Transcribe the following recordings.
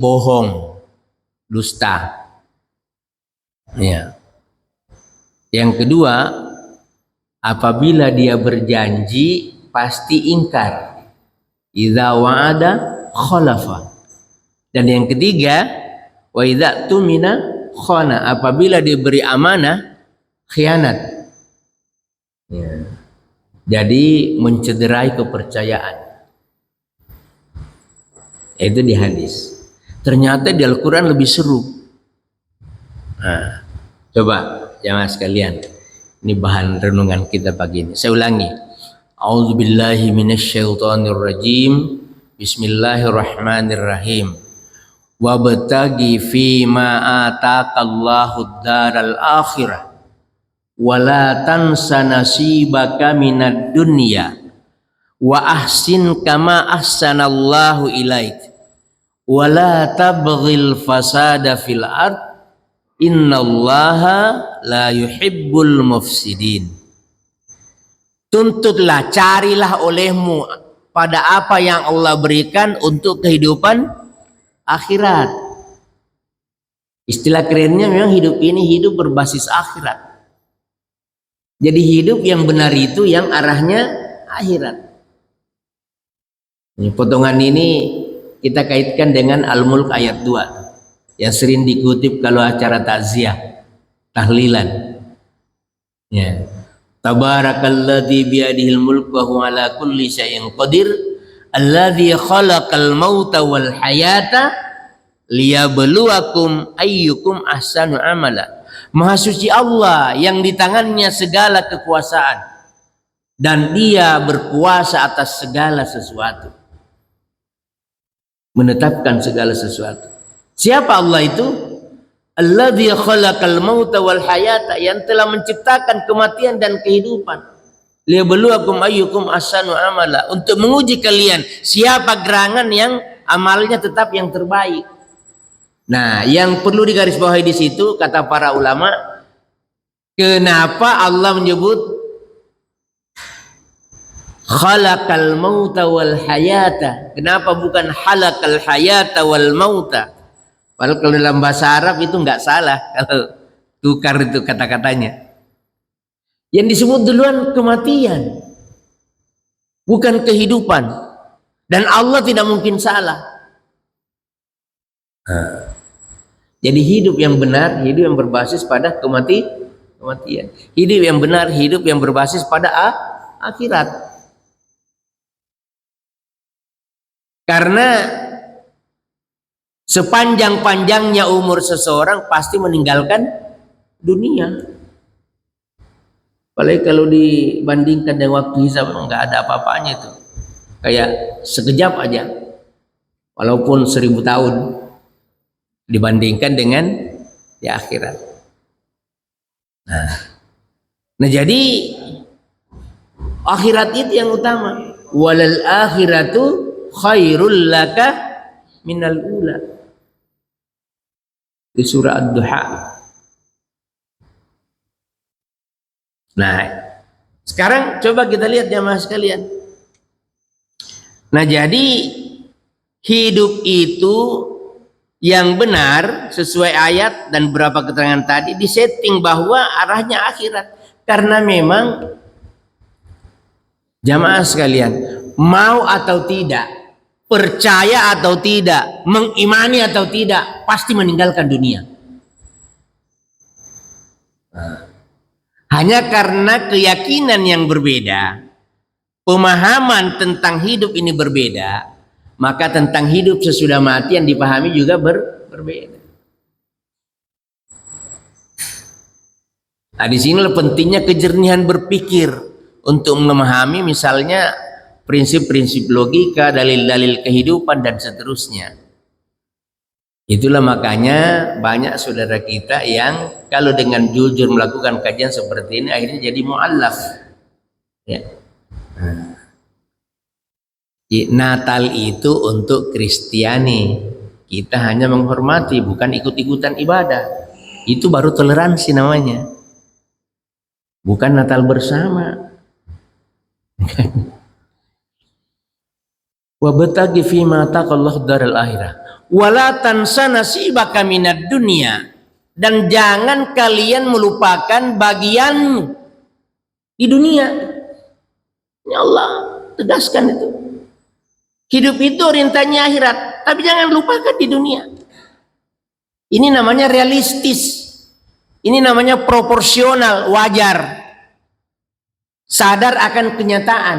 bohong, dusta. Ya. Yang kedua, apabila dia berjanji pasti ingkar. Idza wa'ada khalafa. Dan yang ketiga, wa idza tumina khana, apabila diberi amanah khianat. Ya. Jadi mencederai kepercayaan. Itu di hadis. Ternyata di Al-Quran lebih seru. Nah, coba jamaah sekalian, ini bahan renungan kita pagi ini. Saya ulangi. A'udzubillahi minasyaitonirrajim. Bismillahirrahmanirrahim. Wabtaghi fima ataqallahu daral akhirah wala tansa nasibaka minad dunya wa ahsin kama ahsanallahu ilaik wala tabghil fasada fil ard innallaha la yuhibbul mufsidin. Tuntutlah, carilah olehmu pada apa yang Allah berikan untuk kehidupan akhirat. Istilah kerennya memang hidup ini hidup berbasis akhirat. Jadi hidup yang benar itu yang arahnya akhirat. Ini potongan ini kita kaitkan dengan Al-Mulk ayat 2 yang sering dikutip kalau acara takziah, tahlilan. Ya. Tabarakalladzi biyadihil mulk wa huwa ala kulli syai'in qadir alladzi khalaqal mauta wal hayata liyabluwakum ayyukum ahsanu amala. Maha suci Allah yang di tangannya segala kekuasaan dan dia berkuasa atas segala sesuatu, menetapkan segala sesuatu. Siapa Allah itu? Alladzi khalaqal mauta wal hayata, yang telah menciptakan kematian dan kehidupan. Liyabluwakum ayyukum ahsanu amala, untuk menguji kalian siapa gerangan yang amalnya tetap yang terbaik. Nah, yang perlu digarisbawahi di situ kata para ulama, kenapa Allah menyebut khalaqal mauta wal hayata? Kenapa bukan halakal hayata wal mauta? Padahal kalau dalam bahasa Arab itu nggak salah kalau tukar itu kata-katanya. Yang disebut duluan kematian, bukan kehidupan. Dan Allah tidak mungkin salah. Jadi hidup yang benar, hidup yang berbasis pada kematian. Hidup yang benar, hidup yang berbasis pada akhirat. Karena sepanjang-panjangnya umur seseorang pasti meninggalkan dunia. Apalagi kalau dibandingkan dengan waktu hisab, nggak ada apa-apanya itu. Kayak sekejap aja, walaupun 1000 tahun dibandingkan dengan di akhirat. Nah jadi akhirat itu yang utama. Walal akhiratu khairul laka minal ula. Di surah Ad-Duha. Nah, sekarang coba kita lihat jamaah sekalian. Nah, jadi hidup itu yang benar sesuai ayat dan beberapa keterangan tadi disetting bahwa arahnya akhirat. Karena memang jamaah sekalian, mau atau tidak, percaya atau tidak, mengimani atau tidak, pasti meninggalkan dunia. Hanya karena keyakinan yang berbeda, pemahaman tentang hidup ini berbeda, maka tentang hidup sesudah mati yang dipahami juga berbeda. Nah, di sinilah pentingnya kejernihan berpikir untuk memahami misalnya prinsip-prinsip logika, dalil-dalil kehidupan dan seterusnya. Itulah makanya banyak saudara kita yang kalau dengan jujur melakukan kajian seperti ini akhirnya jadi mu'allaf. Ya. Natal itu untuk Kristiani. Kita hanya menghormati, bukan ikut-ikutan ibadah. Itu baru toleransi namanya. Bukan Natal bersama. Wabtaghi fima ataqallahu daral akhirah Wala tansa nasibaka minad dunya, dan jangan kalian melupakan bagianmu di dunia. Ya Allah tegaskan itu. Hidup itu orientasinya akhirat, tapi jangan lupakan di dunia. Ini namanya realistis. Ini namanya proporsional, wajar. Sadar akan kenyataan.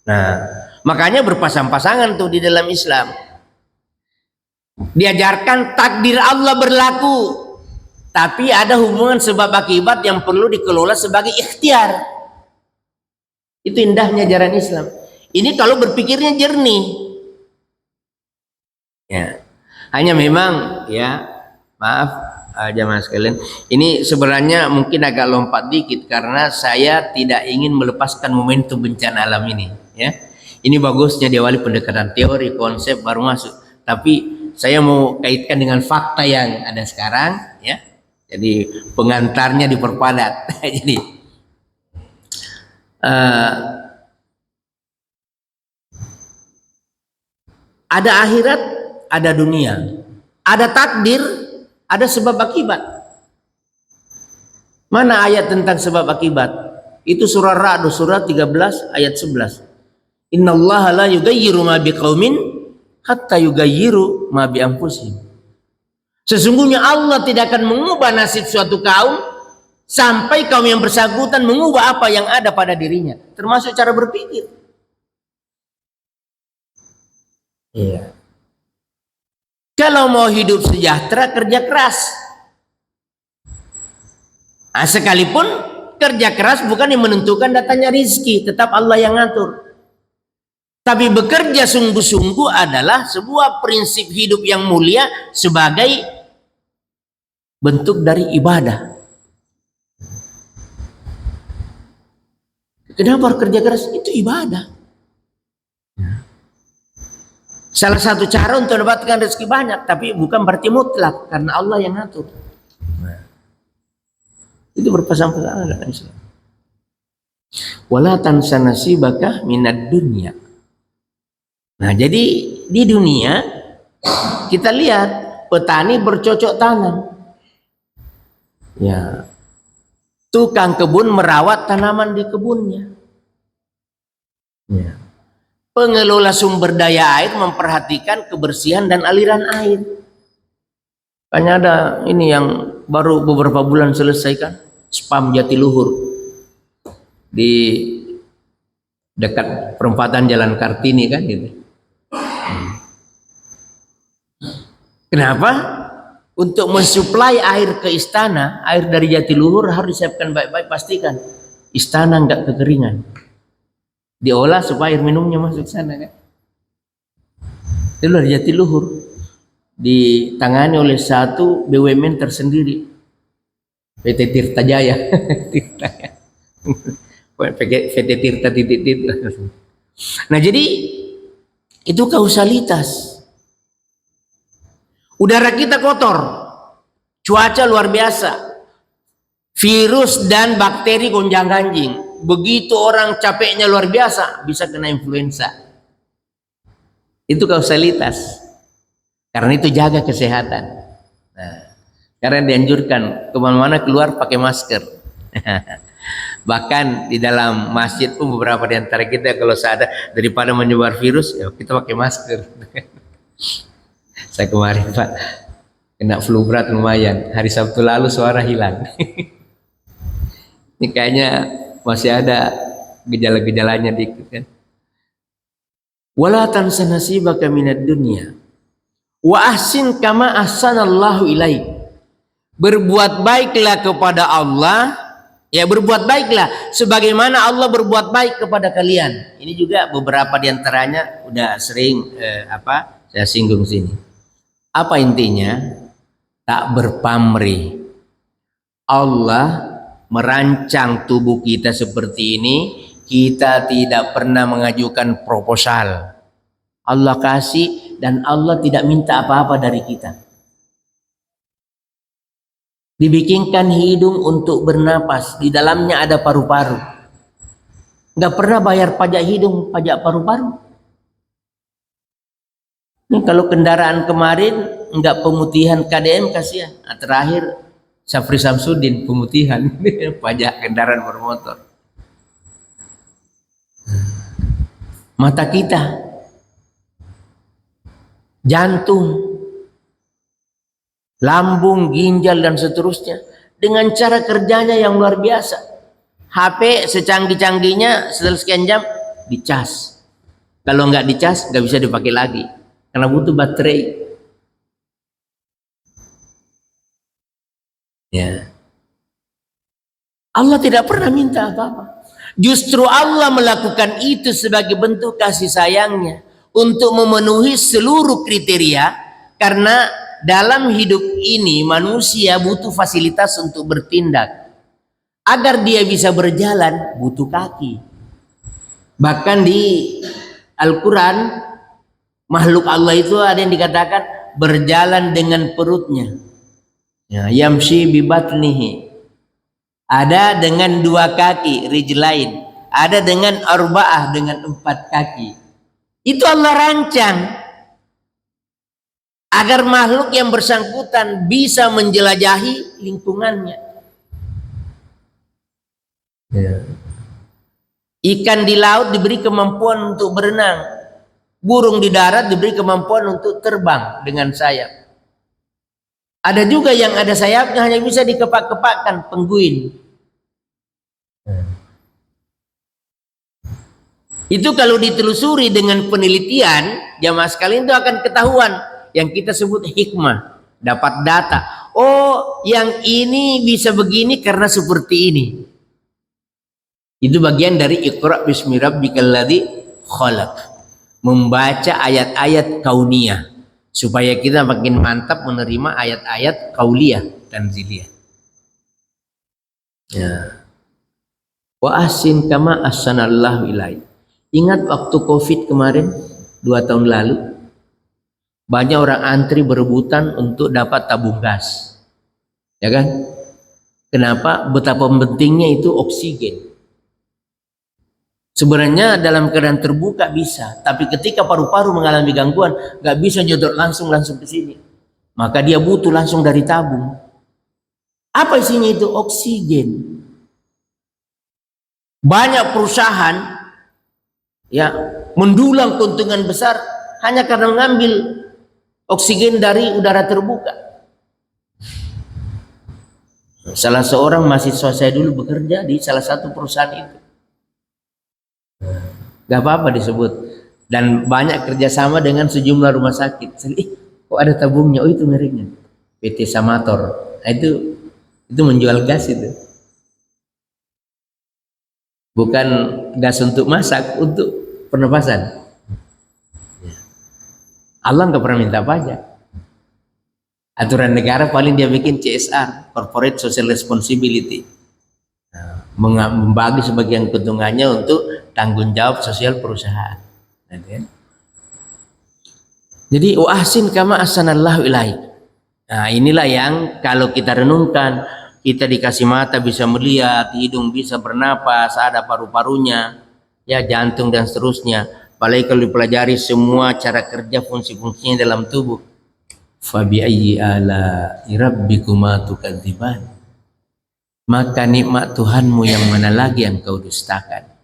Nah, makanya berpasang-pasangan tuh di dalam Islam. Diajarkan takdir Allah berlaku, tapi ada hubungan sebab akibat yang perlu dikelola sebagai ikhtiar. Itu indahnya ajaran Islam. Ini kalau berpikirnya jernih. Ya. Hanya memang ya, maaf jamaah sekalian, ini sebenarnya mungkin agak lompat dikit karena saya tidak ingin melepaskan momentum bencana alam ini, ya. Ini bagusnya diawali pendekatan teori, konsep baru masuk. Tapi saya mau kaitkan dengan fakta yang ada sekarang, ya. Jadi pengantarnya diperpadat. Jadi ada akhirat, ada dunia, ada takdir, ada sebab akibat. Mana ayat tentang sebab akibat? Itu surah Ra'd, surah 13 ayat 11. Innallaha la yughayyiru ma biqaumin hatta yughayyiru ma bi anfusihim. Sesungguhnya Allah tidak akan mengubah nasib suatu kaum sampai kaum yang bersangkutan mengubah apa yang ada pada dirinya, termasuk cara berpikir. Iya. Kalau mau hidup sejahtera, kerja keras. Nah, sekalipun kerja keras bukan yang menentukan datanya rizki, tetap Allah yang ngatur. Tapi bekerja sungguh-sungguh adalah sebuah prinsip hidup yang mulia sebagai bentuk dari ibadah. Kenapa kerja keras? Itu ibadah. Salah satu cara untuk mendapatkan rezeki banyak, tapi bukan berarti mutlak, karena Allah yang ngatur. Itu berpasang-pasangan dalam Islam. Wala tansa nasibaka minad dunya. Nah, jadi di dunia kita lihat petani bercocok tanam. Ya. Tukang kebun merawat tanaman di kebunnya. Ya. Pengelola sumber daya air memperhatikan kebersihan dan aliran air. Hanya ada ini yang baru beberapa bulan selesaikan, spam Jatiluhur di dekat perempatan Jalan Kartini kan gitu. Kenapa? Untuk mensuplai air ke istana, air dari Jatiluhur harus disiapkan baik-baik, pastikan istana enggak kekeringan. Diolah supaya air minumnya masuk sana kan. Itu dari Jatiluhur, ditangani oleh satu BUMN tersendiri, PT Tirta Jaya. PT Tirta titik. Nah, jadi itu kausalitas. Udara kita kotor, cuaca luar biasa, virus dan bakteri gonjang-ganjing. Begitu orang capeknya luar biasa, bisa kena influenza. Itu kausalitas. Karena itu jaga kesehatan. Nah, karena dianjurkan kemana-mana keluar pakai masker. Bahkan di dalam masjid pun beberapa di antara kita kalau sadar daripada menyebar virus, ya kita pakai masker. Saya kemarin Pak kena flu berat lumayan. Hari Sabtu lalu suara hilang. Ini kayaknya masih ada gejala-gejalanya dikit kan. Wala tansa nasibaka minad dunya wa ahsin kama ahsanallahu ilaik. Berbuat baiklah kepada Allah, ya berbuat baiklah sebagaimana Allah berbuat baik kepada kalian. Ini juga beberapa di antaranya udah sering saya singgung sini. Apa intinya? Tak berpamrih. Allah merancang tubuh kita seperti ini, kita tidak pernah mengajukan proposal. Allah kasih dan Allah tidak minta apa-apa dari kita. Dibikinkan hidung untuk bernapas, di dalamnya ada paru-paru. Nggak pernah bayar pajak hidung, pajak paru-paru. Ini kalau kendaraan kemarin enggak pemutihan KDM kasihan. Nah, terakhir Syafri Samsudin pemutihan pajak kendaraan bermotor. Mata kita, jantung, lambung, ginjal dan seterusnya dengan cara kerjanya yang luar biasa. HP secanggih-canggihnya setelah sekian jam dicas. Kalau nggak dicas nggak bisa dipakai lagi karena butuh baterai. Ya. Allah tidak pernah minta apa-apa. Justru Allah melakukan itu sebagai bentuk kasih sayangnya untuk memenuhi seluruh kriteria, karena dalam hidup ini manusia butuh fasilitas untuk bertindak. Agar dia bisa berjalan butuh kaki. Bahkan di Al-Quran makhluk Allah itu ada yang dikatakan berjalan dengan perutnya. Ya, yamshi bi batnihi. Ada dengan 2 kaki, rijlain. Ada dengan arba'ah, dengan 4 kaki. Itu Allah rancang agar makhluk yang bersangkutan bisa menjelajahi lingkungannya. Ya. Ikan di laut diberi kemampuan untuk berenang. Burung di darat diberi kemampuan untuk terbang dengan sayap. Ada juga yang ada sayapnya hanya bisa dikepak-kepakkan, pengguin. Itu kalau ditelusuri dengan penelitian, jamaah sekalian, itu akan ketahuan yang kita sebut hikmah, dapat data. Oh, yang ini bisa begini karena seperti ini. Itu bagian dari Iqra bismi rabbikal ladzi khalaq. Membaca ayat-ayat kauniyah supaya kita makin mantap menerima ayat-ayat kauliyah dan ziliyah. Ya. Wa ahsin kama ahsanallahu ilaik. Ingat waktu Covid kemarin 2 tahun lalu, banyak orang antri berebutan untuk dapat tabung gas, ya kan? Kenapa? Betapa pentingnya itu oksigen. Sebenarnya dalam keadaan terbuka bisa, tapi ketika paru-paru mengalami gangguan, nggak bisa nyedot langsung ke sini. Maka dia butuh langsung dari tabung. Apa isinya itu? Oksigen. Banyak perusahaan ya mendulang keuntungan besar hanya karena mengambil oksigen dari udara terbuka. Salah seorang mahasiswa saya dulu bekerja di salah satu perusahaan itu. Gak apa-apa disebut, dan banyak kerjasama dengan sejumlah rumah sakit. Kok ada tabungnya? Oh, itu mereknya PT Samator. Nah, itu menjual gas itu, bukan gas untuk masak, untuk pernapasan. Allah nggak pernah minta pajak. Aturan negara paling dia bikin CSR, Corporate Social Responsibility, membagi sebagian keuntungannya untuk tanggung jawab sosial perusahaan. Jadi wa ahsin kama ahsanallahu ilaik. Nah, inilah yang kalau kita renungkan, kita dikasih mata bisa melihat, hidung bisa bernapas, ada paru-parunya, ya jantung dan seterusnya. Apalagi kalau dipelajari semua cara kerja fungsi-fungsinya dalam tubuh. Fabi ayyi ala rabbikuma tukadziban. Maka nikmat Tuhanmu yang mana lagi yang kau dustakan.